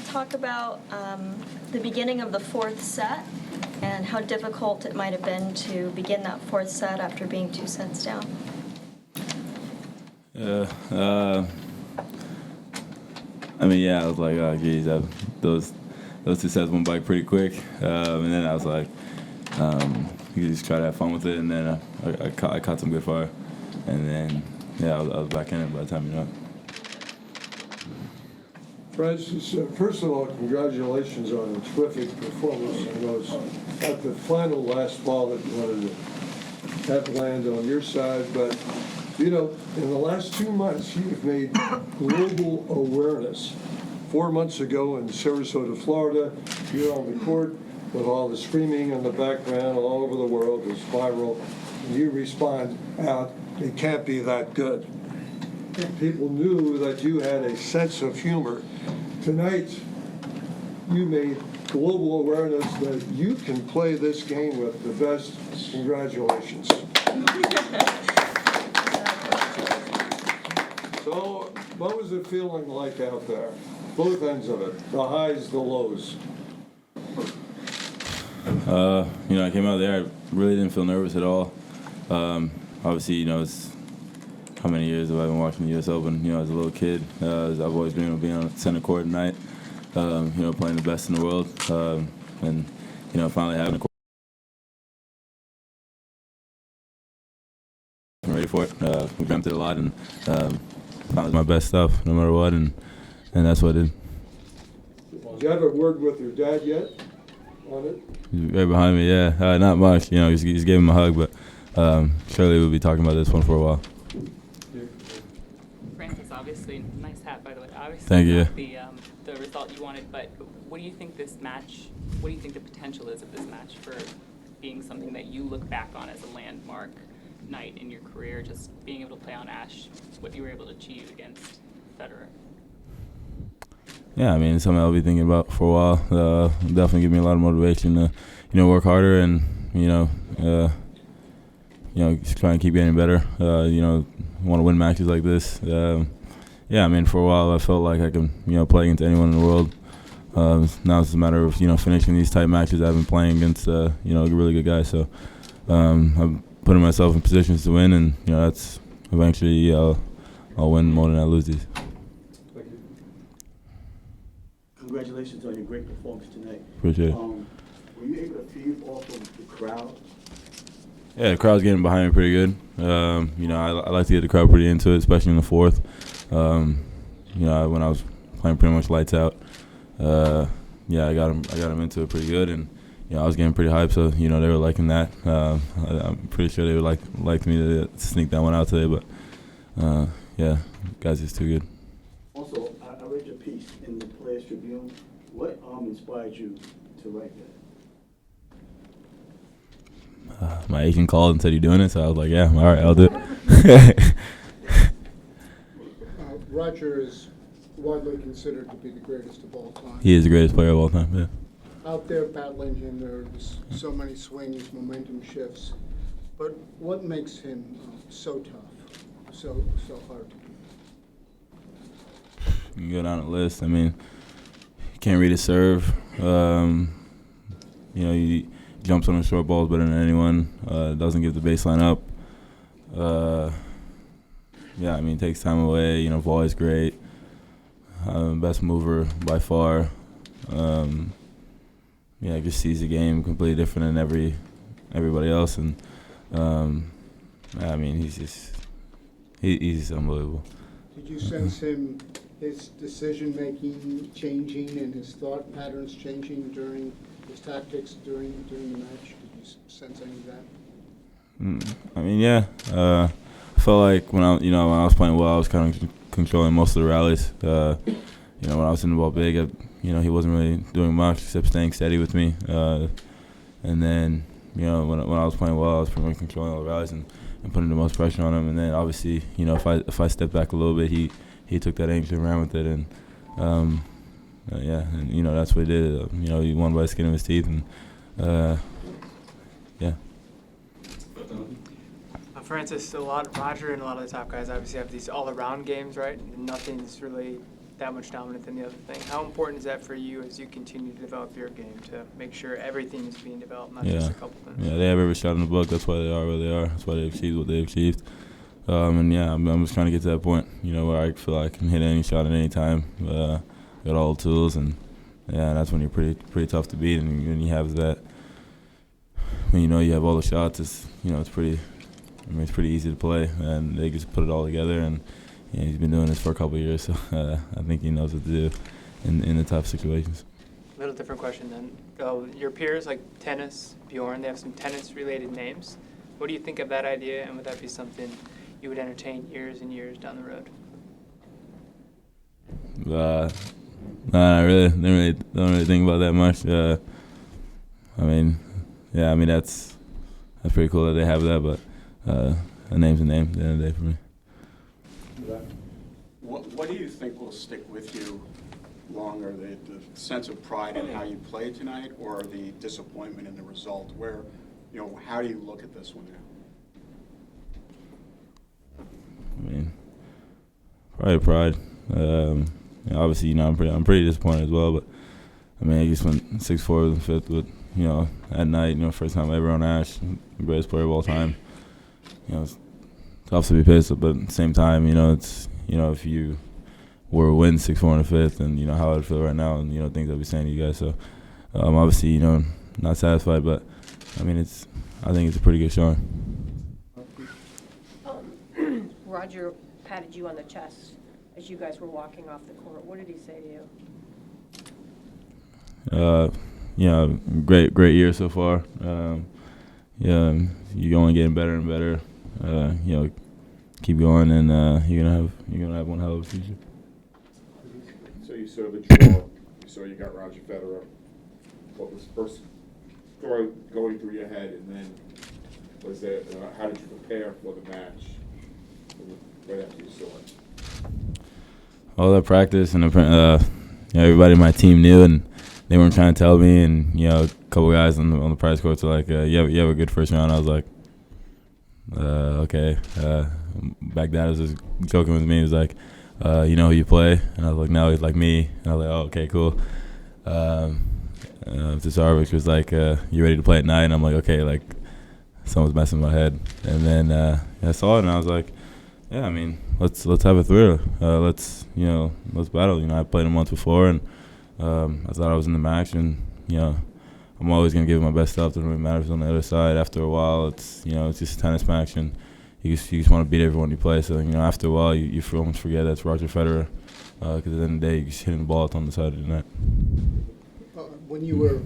talk about the beginning of the fourth set and how difficult it might have been to begin that fourth set after being 2 sets down? Yeah. I mean, yeah, I was like, oh, geez, those 2 sets went by pretty quick. And then I was like, you just try to have fun with it. And then I caught some good fire. And then, yeah, I was back in it by the time you know it. Francis, first of all, congratulations on a terrific performance. I know it's at the final last ball that you wanted to have land on your side, but you know, in the last 2 months, you've made global awareness. 4 months ago in Sarasota, Florida, you're on the court with all the screaming in the background all over the world. It's viral. And you respond out, it can't be that good. People knew that you had a sense of humor. Tonight, you made global awareness that you can play this game with the best. Congratulations. So, what was it feeling like out there? Both ends of it, the highs, the lows. You know, I came out there, I really didn't feel nervous at all. Obviously, you know, it's how many years have I been watching the U.S. Open? You know, as a little kid, I've always dreamed of being on center court at night, you know, playing the best in the world, and, you know, finally having a court. I'm ready for it. We dreamt it a lot, and found my best stuff, no matter what, and that's what I did. Did you have a word with your dad yet on it? He's right behind me, yeah. Not much, you know, just gave him a hug, but surely we'll be talking about this one for a while. Francis, obviously, nice hat, by the way. Obviously, thank you. The result you wanted, but what do you think this match? What do you think the potential is of this match for being something that you look back on as a landmark night in your career? Just being able to play on Ash, what you were able to achieve against Federer. Yeah, I mean, it's something I'll be thinking about for a while. Definitely give me a lot of motivation to, you know, work harder and, you know, just try and keep getting better. You know, want to win matches like this. Yeah, I mean, for a while I felt like I could, you know, play against anyone in the world. Now it's a matter of, you know, finishing these tight matches I've been playing against, you know, really good guys. So I'm putting myself in positions to win, and, you know, that's eventually I'll win more than I lose these. Thank you. Congratulations on your great performance tonight. Appreciate it. Were you able to feed off of the crowd? Yeah, the crowd's getting behind me pretty good. You know, I like to get the crowd pretty into it, especially in the fourth. You know, when I was playing pretty much lights out, yeah, I got them into it pretty good, and you know, I was getting pretty hyped. So you know, they were liking that. I'm pretty sure they would like me to sneak that one out today, but yeah, guys, it's too good. Also, I read your piece in the Players Tribune. What inspired you to write that? My agent called and said, "You doing it?" So I was like, "Yeah, all right, I'll do it." Roger is widely considered to be the greatest of all time. He is the greatest player of all time. Yeah. Out there battling him, there's so many swings, momentum shifts. But what makes him so tough, so hard to beat? You can go down the list. I mean, you can't read his serve. You know, he jumps on the short balls better than anyone. Doesn't give the baseline up. Yeah, I mean, takes time away. You know, volley is great. Best mover by far. Yeah, just sees the game completely different than everybody else, and I mean, he's unbelievable. Did you sense his decision-making changing and his thought patterns changing during his tactics during the match? Did you sense any of that? I mean, yeah. I felt like when I was playing well, I was kind of controlling most of the rallies. You know, when I was in the ball big, you know, he wasn't really doing much except staying steady with me. And then, you know, when I was playing well, I was pretty much controlling all the rallies and putting the most pressure on him. And then obviously, you know, if I stepped back a little bit, he took that angle and ran with it. And yeah, and you know, that's what he did. You know, he won by the skin of his teeth, and yeah. Francis, Roger and a lot of the top guys obviously have these all-around games, right? And nothing's really that much dominant than the other thing. How important is that for you as you continue to develop your game to make sure everything is being developed, not just a couple things? Yeah, they have every shot in the book. That's why they are where they are. That's why they've achieved what they've achieved. And yeah, I'm just trying to get to that point, where I feel I can hit any shot at any time. Got all the tools, and yeah, that's when you're pretty tough to beat. And when you have that, when you have all the shots, it's pretty easy to play, and they just put it all together. And he's been doing this for a couple of years, so I think he knows what to do in the tough situations. A little different question then. Your peers like tennis, Bjorn, they have some tennis-related names. What do you think of that idea, and would that be something you would entertain years and years down the road? No, I don't really think about that much. That's pretty cool that they have that, but a name's a name at the end of the day for me. What do you think will stick with you longer, the sense of pride in how you played tonight, or the disappointment in the result? Where, how do you look at this one now? Probably pride. Obviously, I'm pretty disappointed as well, but I just went 6-4 with the fifth with, at night, first time ever on Ash, greatest player of all time. It's tough to be pissed, but at the same time, it's, if you were to win 6-4 in the fifth, and how I'd feel right now, and things I'd be saying to you guys. So, obviously, not satisfied, but I think it's a pretty good showing. Roger patted you on the chest as you guys were walking off the court. What did he say to you? Great year so far. You're only getting better and better. Keep going, and you're gonna have one hell of a future. So you saw the draw. You saw you got Roger Federer. What was first going through your head, and then was there? How did you prepare for the match right after you saw it? All that practice, and everybody in my team knew, and they weren't trying to tell me. And a couple guys on the practice courts were like, "You have a good first round." I was like, "Okay." Back then, I was just joking with me. He was like, "You know who you play?" And I was like, "No." He's like, "Me." And I was like, "Oh, okay, cool." Tisarvich was like, "You ready to play at night?" And I'm like, "Okay." Like, someone's messing with my head. And then I saw it, and I was like, "Yeah, let's have a thriller. Let's battle." I played him once before, and I thought I was in the match, and I'm always gonna give it my best stuff. Doesn't really matter if it's on the other side. After a while, it's it's just a tennis match, and you just want to beat everyone you play. So after a while, you almost forget that's Roger Federer, because at the end of the day, you're just hitting the ball on the side of the net. When you were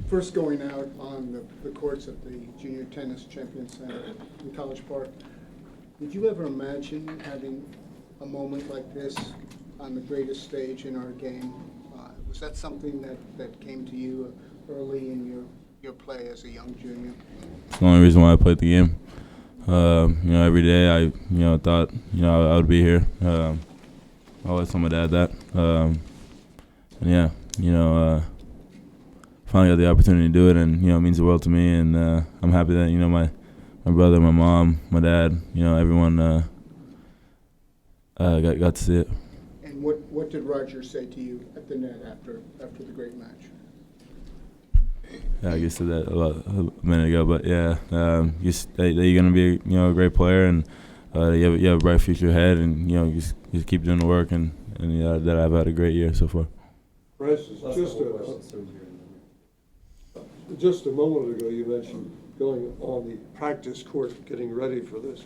first going out on the courts at the Junior Tennis Champions Center in College Park, did you ever imagine having a moment like this on the greatest stage in our game? Was that something that came to you early in your play as a young junior? It's the only reason why I played the game. Every day I thought I would be here. I always told my dad that. Finally got the opportunity to do it, and it means the world to me. And I'm happy that my brother, my mom, my dad, everyone got to see it. And what did Roger say to you at the net after the great match? Yeah, I guess said that a minute ago, but yeah, that you're gonna be a great player, and you have a bright future ahead, and just keep doing the work, and that I've had a great year so far. Francis, just a moment ago, you mentioned going on the practice court, getting ready for this.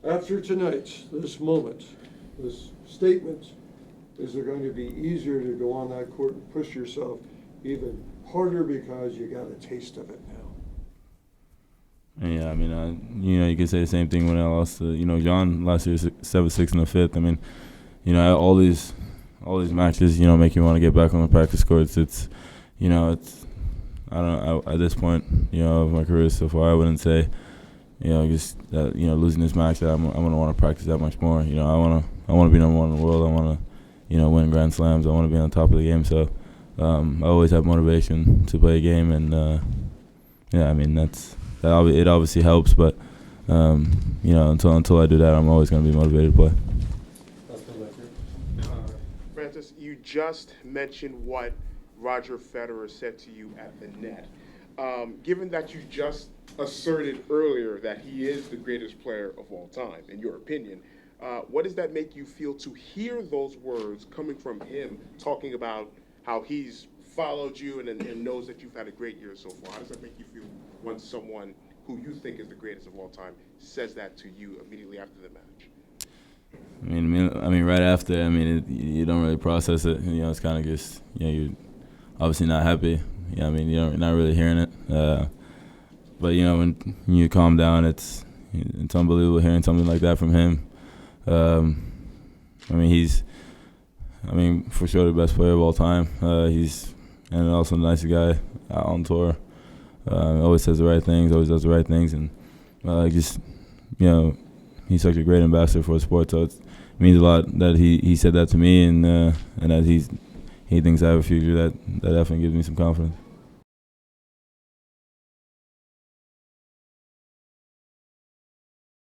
After tonight's, this moment, this statement, is it going to be easier to go on that court and push yourself even harder because you got a taste of it now? Yeah, you could say the same thing when I lost to, John last year, 7-6 in the fifth. All these matches, make you want to get back on the practice courts. It's I don't know, at this point, of my career so far, I wouldn't say, just that, losing this match, that I'm going to want to practice that much more. I want to be number one in the world. I want to, win Grand Slams. I want to be on top of the game. So I always have motivation to play a game, and it obviously helps. But until I do that, I'm always going to be motivated to play. just mentioned what Roger Federer said to you at the net. Given that you just asserted earlier that he is the greatest player of all time, in your opinion, what does that make you feel to hear those words coming from him, talking about how he's followed you and knows that you've had a great year so far? How does that make you feel when someone who you think is the greatest of all time says that to you immediately after the match? I mean, right after, you don't really process it. It's kind of just, you're obviously not happy. I mean, you're not really hearing it. But when you calm down, it's unbelievable hearing something like that from him. He's for sure the best player of all time. And also the nicest guy out on tour. Always says the right things, always does the right things, and he's such a great ambassador for the sport. So it means a lot that he said that to me, and that he thinks I have a future. That definitely gives me some confidence.